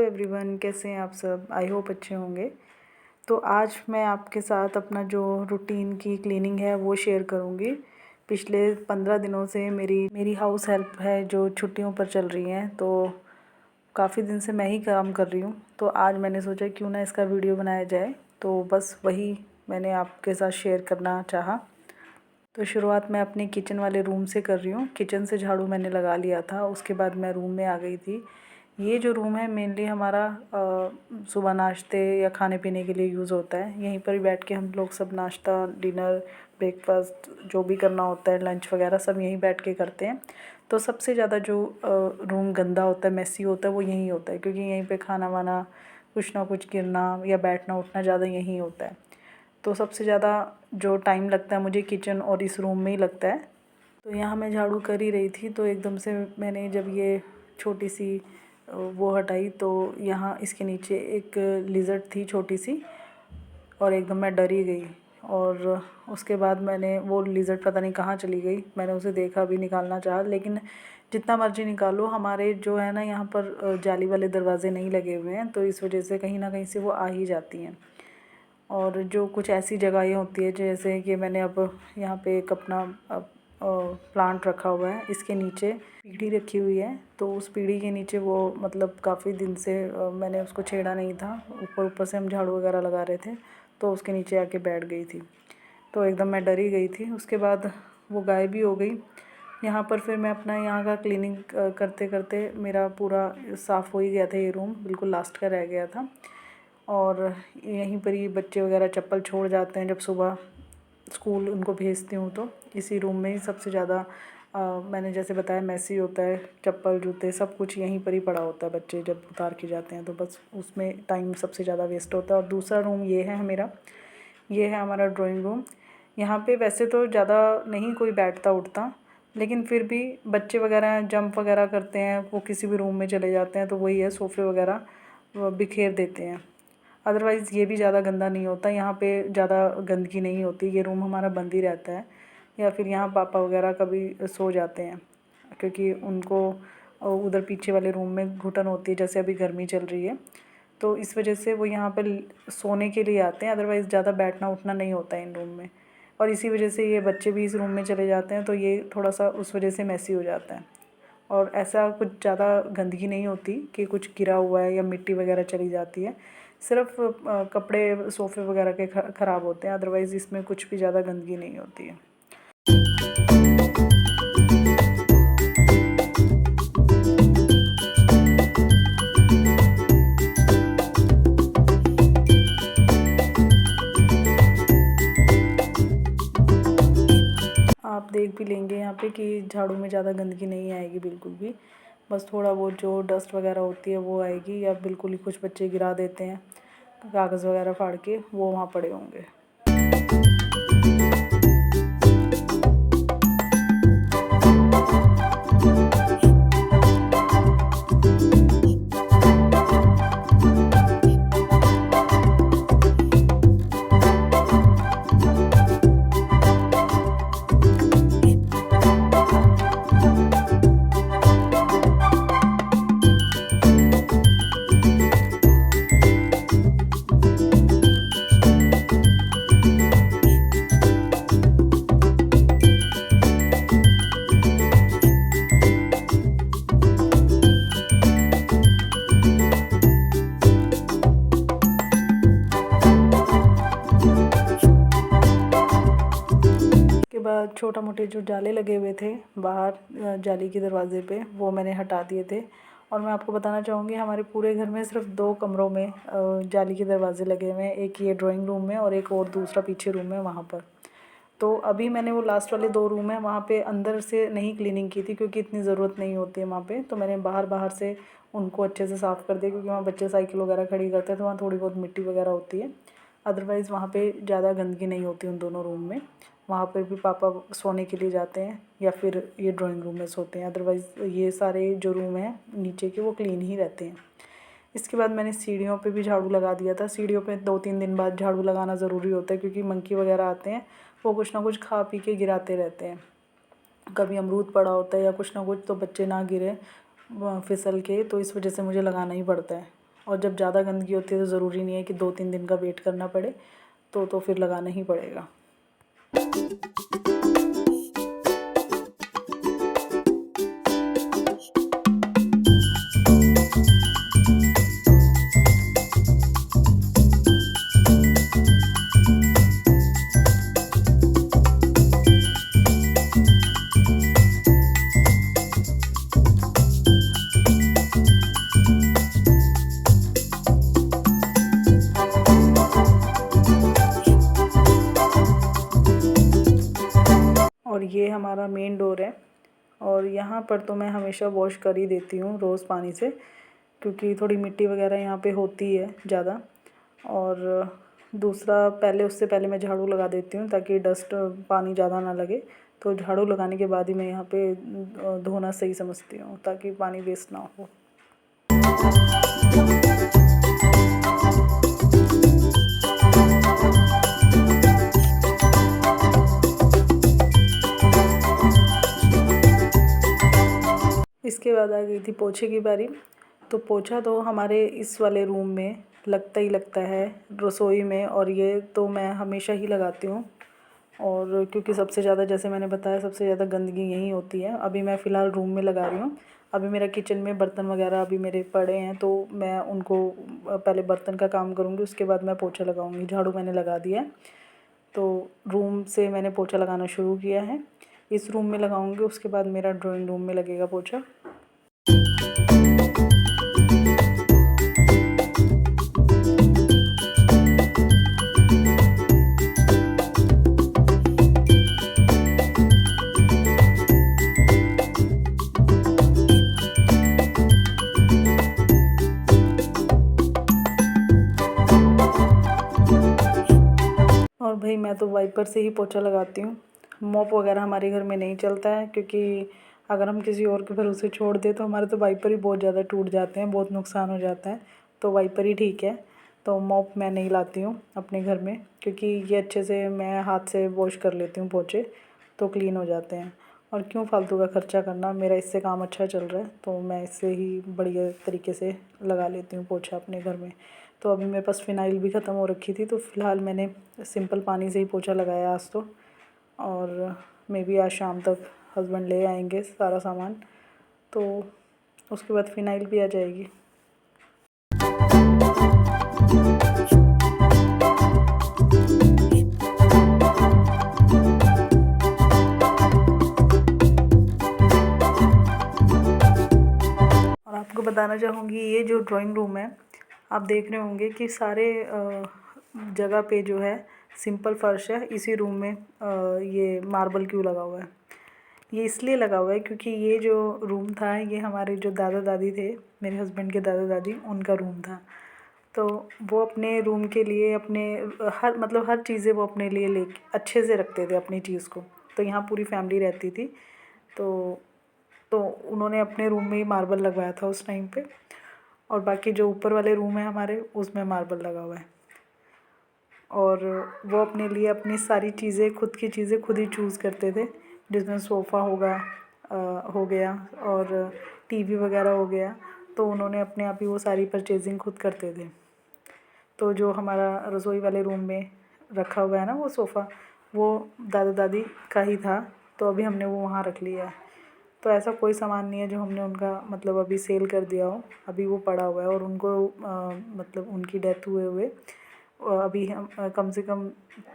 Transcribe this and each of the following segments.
Everyone, कैसे हैं आप सब। आई होप अच्छे होंगे। तो आज मैं आपके साथ अपना जो रूटीन की क्लीनिंग है वो शेयर करूँगी। पिछले 15 दिनों से मेरी हाउस हेल्प है जो छुट्टियों पर चल रही हैं, तो काफ़ी दिन से मैं ही काम कर रही हूँ। तो आज मैंने सोचा क्यों ना इसका वीडियो बनाया जाए, तो बस वही मैंने आपके साथ शेयर करना चाहा। तो शुरुआत मैं अपने किचन वाले रूम से कर रही हूँ। किचन से झाड़ू मैंने लगा लिया था, उसके बाद मैं रूम में आ गई थी। ये जो रूम है मेनली हमारा सुबह नाश्ते या खाने पीने के लिए यूज़ होता है। यहीं पर ही बैठ के हम लोग सब नाश्ता, डिनर, ब्रेकफास्ट जो भी करना होता है, लंच वगैरह सब यहीं बैठ के करते हैं। तो सबसे ज़्यादा जो रूम गंदा होता है, मेसी होता है, वो यहीं होता है, क्योंकि यहीं पे खाना वाना कुछ ना कुछ गिरना या बैठना उठना ज़्यादा यहीं होता है। तो सबसे ज़्यादा जो टाइम लगता है मुझे किचन और इस रूम में ही लगता है। तो यहाँ मैं झाड़ू कर ही रही थी, तो एकदम से मैंने जब ये छोटी सी वो हटाई, तो यहाँ इसके नीचे एक लिज़र्ड थी छोटी सी, और एकदम मैं डर ही गई। और उसके बाद मैंने वो लिज़र्ड पता नहीं कहाँ चली गई, मैंने उसे देखा भी, निकालना चाहा, लेकिन जितना मर्ज़ी निकालो हमारे जो है ना यहाँ पर जाली वाले दरवाज़े नहीं लगे हुए हैं, तो इस वजह से कहीं ना कहीं से वो आ ही जाती हैं। और जो कुछ ऐसी जगहें होती है, जैसे कि मैंने अब यहाँ पे एक अपना प्लांट रखा हुआ है, इसके नीचे पीढ़ी रखी हुई है, तो उस पीढ़ी के नीचे वो मतलब काफ़ी दिन से मैंने उसको छेड़ा नहीं था। ऊपर ऊपर से हम झाड़ू वगैरह लगा रहे थे, तो उसके नीचे आके बैठ गई थी, तो एकदम मैं डर ही गई थी। उसके बाद वो गायब भी हो गई। यहाँ पर फिर मैं अपना यहाँ का क्लीनिंग करते करते मेरा पूरा साफ़ हो ही गया था। ये रूम बिल्कुल लास्ट का रह गया था। और यहीं पर ही बच्चे वगैरह चप्पल छोड़ जाते हैं, जब सुबह स्कूल उनको भेजती हूँ तो इसी रूम में ही सबसे ज़्यादा मैंने जैसे बताया मेसी होता है। चप्पल, जूते सब कुछ यहीं पर ही पड़ा होता है, बच्चे जब उतार के जाते हैं तो बस उसमें टाइम सबसे ज़्यादा वेस्ट होता है। और दूसरा रूम ये है मेरा, ये है हमारा ड्राइंग रूम। यहाँ पे वैसे तो ज़्यादा नहीं कोई बैठता उठता, लेकिन फिर भी बच्चे वगैरह जंप वगैरह करते हैं, वो किसी भी रूम में चले जाते हैं, तो वही है, सोफ़े वगैरह वो बिखेर देते हैं। अदरवाइज़ ये भी ज़्यादा गंदा नहीं होता, यहाँ पे ज़्यादा गंदगी नहीं होती। ये रूम हमारा बंद ही रहता है, या फिर यहाँ पापा वगैरह कभी सो जाते हैं, क्योंकि उनको उधर पीछे वाले रूम में घुटन होती है, जैसे अभी गर्मी चल रही है, तो इस वजह से वो यहाँ पर सोने के लिए आते हैं। अदरवाइज़ ज़्यादा बैठना उठना नहीं होता है इन रूम में, और इसी वजह से ये बच्चे भी इस रूम में चले जाते हैं, तो ये थोड़ा सा उस वजह से मैसी हो जाता है। और ऐसा कुछ ज़्यादा गंदगी नहीं होती कि कुछ गिरा हुआ है या मिट्टी वगैरह चली जाती है। सिर्फ कपड़े, सोफ़े वगैरह के ख़राब होते हैं, अदरवाइज़ इसमें कुछ भी ज़्यादा गंदगी नहीं होती है। आप देख भी लेंगे यहाँ पे कि झाड़ू में ज़्यादा गंदगी नहीं आएगी बिल्कुल भी। बस थोड़ा बहुत जो डस्ट वगैरह होती है वो आएगी, या बिल्कुल ही कुछ बच्चे गिरा देते हैं कागज़ वगैरह फाड़ के, वो वहाँ पड़े होंगे। बाद छोटा मोटे जो जाले लगे हुए थे बाहर जाली के दरवाज़े पे, वो मैंने हटा दिए थे। और मैं आपको बताना चाहूँगी, हमारे पूरे घर में सिर्फ 2 कमरों में जाली के दरवाज़े लगे हुए हैं। एक ये ड्राइंग रूम में, और एक और दूसरा पीछे रूम है वहाँ पर। तो अभी मैंने वो लास्ट वाले 2 रूम है वहाँ पे अंदर से नहीं क्लीनिंग की थी, क्योंकि इतनी ज़रूरत नहीं होती है वहाँ पे। तो मैंने बाहर से उनको अच्छे से साफ़ कर दिया, क्योंकि वहाँ बच्चे साइकिल वगैरह खड़ी करते हैं, तो वहाँ थोड़ी बहुत मिट्टी वगैरह होती है। अदरवाइज़ वहाँ पे ज़्यादा गंदगी नहीं होती उन दोनों रूम में। वहाँ पर भी पापा सोने के लिए जाते हैं, या फिर ये ड्राइंग रूम में सोते हैं। अदरवाइज़ ये सारे जो रूम हैं नीचे के, वो क्लीन ही रहते हैं। इसके बाद मैंने सीढ़ियों पे भी झाड़ू लगा दिया था। सीढ़ियों पे 2-3 दिन बाद झाड़ू लगाना ज़रूरी होता है, क्योंकि मंकी वगैरह आते हैं, वो कुछ ना कुछ खा पी के गिराते रहते हैं। कभी अमरूद पड़ा होता है या कुछ ना कुछ, तो बच्चे ना गिरे फिसल के, तो इस वजह से मुझे लगाना ही पड़ता है। और जब ज़्यादा गंदगी होती है तो ज़रूरी नहीं है कि 2-3 दिन का वेट करना पड़े, तो फिर लगाना ही पड़ेगा। और ये हमारा मेन डोर है और यहाँ पर तो मैं हमेशा वॉश कर ही देती हूँ रोज़ पानी से, क्योंकि थोड़ी मिट्टी वगैरह यहाँ पे होती है ज़्यादा। और दूसरा, उससे पहले मैं झाड़ू लगा देती हूँ ताकि डस्ट पानी ज़्यादा ना लगे। तो झाड़ू लगाने के बाद ही मैं यहाँ पे धोना सही समझती हूँ ताकि पानी वेस्ट ना हो। इसके बाद आ गई थी पोछे की बारी। तो पोछा तो हमारे इस वाले रूम में लगता ही लगता है, रसोई में, और ये तो मैं हमेशा ही लगाती हूँ। और क्योंकि सबसे ज़्यादा, जैसे मैंने बताया, सबसे ज़्यादा गंदगी यहीं होती है। अभी मैं फ़िलहाल रूम में लगा रही हूँ। अभी मेरा किचन में बर्तन वगैरह अभी मेरे पड़े हैं, तो मैं उनको पहले बर्तन का काम करूँगी, उसके बाद मैं पोछा लगाऊँगी। झाड़ू मैंने लगा दिया है, तो रूम से मैंने पोछा लगाना शुरू किया है। इस रूम में लगाऊँगी, उसके बाद मेरा ड्राइंग रूम में लगेगा पोछा। और भाई मैं तो वाइपर से ही पोछा लगाती हूँ। मॉप वगैरह हमारे घर में नहीं चलता है, क्योंकि अगर हम किसी और के भरोसे छोड़ दें तो हमारे तो वाइपर ही बहुत ज़्यादा टूट जाते हैं, बहुत नुकसान हो जाता है। तो वाइपर ही ठीक है। तो मॉप मैं नहीं लाती हूँ अपने घर में, क्योंकि ये अच्छे से मैं हाथ से वॉश कर लेती हूँ पोछे, तो क्लीन हो जाते हैं। और क्यों फालतू का ख़र्चा करना, मेरा इससे काम अच्छा चल रहा है, तो मैं इससे ही बढ़िया तरीके से लगा लेती हूँ पोछा अपने घर में। तो अभी मेरे पास फ़िनाइल भी ख़त्म हो रखी थी, तो फ़िलहाल मैंने सिंपल पानी से ही पोछा लगाया आज तो। और मे बी आज शाम तक हस्बैंड ले आएंगे सारा सामान, तो उसके बाद फ़िनाइल भी आ जाएगी। और आपको बताना चाहूँगी, ये जो ड्राइंग रूम है, आप देख रहे होंगे कि सारे जगह पे जो है सिंपल फर्श है। इसी रूम में ये मार्बल क्यों लगा हुआ है? ये इसलिए लगा हुआ है क्योंकि ये जो रूम था, ये हमारे जो दादा दादी थे, मेरे हस्बैंड के दादा दादी, उनका रूम था। तो वो अपने रूम के लिए अपने हर चीज़ें वो अपने लिए ले अच्छे से रखते थे अपनी चीज़ को। तो यहाँ पूरी फैमिली रहती थी, तो उन्होंने अपने रूम में ही मार्बल लगवाया था उस टाइम पे। और बाकी जो ऊपर वाले रूम है हमारे, उसमें मार्बल लगा हुआ है। और वो अपने लिए अपनी सारी चीज़ें, खुद की चीज़ें खुद ही चूज़ करते थे, जिसमें सोफ़ा हो गया और टीवी वगैरह हो गया। तो उन्होंने अपने आप ही वो सारी परचेजिंग खुद करते थे। तो जो हमारा रसोई वाले रूम में रखा हुआ है ना वो सोफ़ा, वो दादा दादी का ही था, तो अभी हमने वो वहाँ रख लिया है। तो ऐसा कोई सामान नहीं है जो हमने उनका अभी सेल कर दिया हो। अभी वो पड़ा हुआ है, और उनको उनकी डेथ हुए अभी हम कम से कम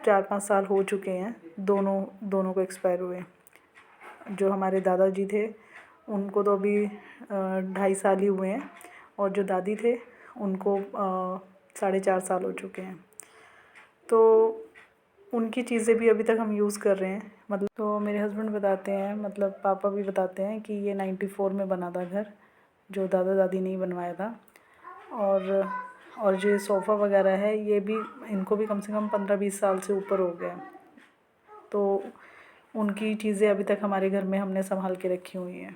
4-5 साल हो चुके हैं, दोनों को एक्सपायर हुए। जो हमारे दादाजी थे उनको तो अभी 2.5 साल ही हुए हैं, और जो दादी थे उनको 4.5 साल हो चुके हैं। तो उनकी चीज़ें भी अभी तक हम यूज़ कर रहे हैं। तो मेरे हस्बैंड बताते हैं, पापा भी बताते हैं कि ये 94 में बना था घर, जो दादा दादी ने ही बनवाया था। और जो सोफ़ा वगैरह है, ये भी इनको भी कम से कम 15-20 साल से ऊपर हो गया। तो उनकी चीज़ें अभी तक हमारे घर में हमने संभाल के रखी हुई हैं।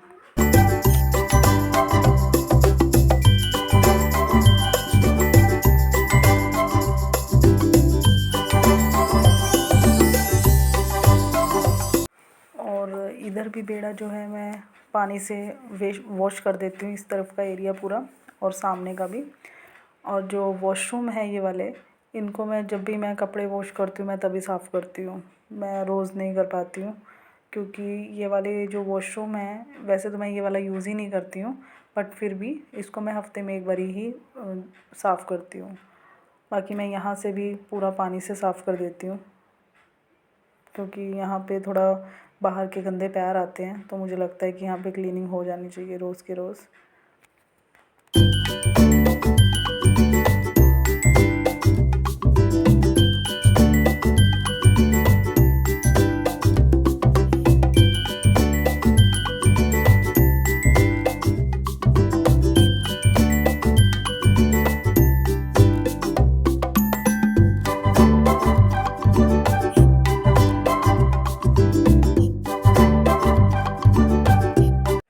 और इधर भी बेड़ा जो है मैं पानी से वॉश कर देती हूँ, इस तरफ का एरिया पूरा और सामने का भी। और जो वॉशरूम है ये वाले, इनको मैं जब भी मैं कपड़े वॉश करती हूँ मैं तभी साफ़ करती हूँ, मैं रोज़ नहीं कर पाती हूँ। क्योंकि ये वाले जो वॉशरूम है, वैसे तो मैं ये वाला यूज़ ही नहीं करती हूँ, बट फिर भी इसको मैं हफ़्ते में एक बार ही साफ़ करती हूँ। बाकी मैं यहाँ से भी पूरा पानी से साफ़ कर देती हूँ, क्योंकि यहाँ पे थोड़ा बाहर के गंदे पैर आते हैं, तो मुझे लगता है कि यहाँ पे क्लीनिंग हो जानी चाहिए रोज़ के रोज़।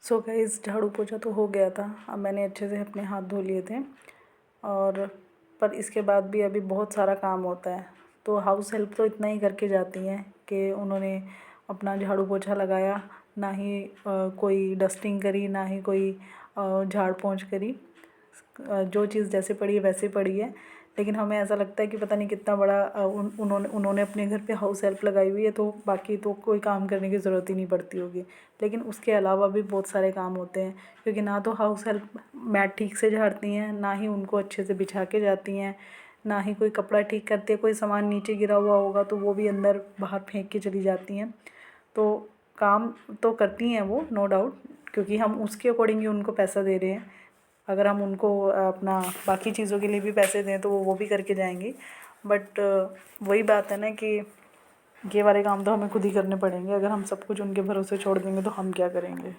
सो गाइस, झाड़ू पोछा तो हो गया था, अब मैंने अच्छे से अपने हाथ धो लिए थे, और पर इसके बाद भी अभी बहुत सारा काम होता है। तो हाउस हेल्प तो इतना ही करके जाती हैं कि उन्होंने अपना झाड़ू पोछा लगाया, ना ही कोई डस्टिंग करी, ना ही कोई झाड़ पोंछ करी। जो चीज़ जैसे पड़ी है वैसे पड़ी है, लेकिन हमें ऐसा लगता है कि पता नहीं कितना बड़ा उन्होंने अपने घर पे हाउस हेल्प लगाई हुई है, तो बाकी तो कोई काम करने की ज़रूरत ही नहीं पड़ती होगी। लेकिन उसके अलावा भी बहुत सारे काम होते हैं, क्योंकि ना तो हाउस हेल्प मैट ठीक से झाड़ती हैं, ना ही उनको अच्छे से बिछा के जाती हैं, ना ही कोई कपड़ा ठीक करती है। कोई सामान नीचे गिरा हुआ होगा तो वो भी अंदर बाहर फेंक के चली जाती हैं। तो काम तो करती हैं वो, नो डाउट, क्योंकि हम उसके अकॉर्डिंग ही उनको पैसा दे रहे हैं। अगर हम उनको अपना बाकी चीज़ों के लिए भी पैसे दें तो वो भी करके जाएंगी, बट वही बात है ना कि ये वाले काम तो हमें खुद ही करने पड़ेंगे। अगर हम सब कुछ उनके भरोसे छोड़ देंगे तो हम क्या करेंगे।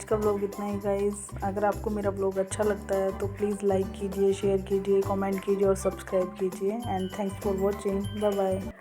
का व्लॉग इतना ही गाइस। अगर आपको मेरा व्लॉग अच्छा लगता है तो प्लीज़ लाइक कीजिए, शेयर कीजिए, कमेंट कीजिए और सब्सक्राइब कीजिए। And thanks for watching. Bye bye.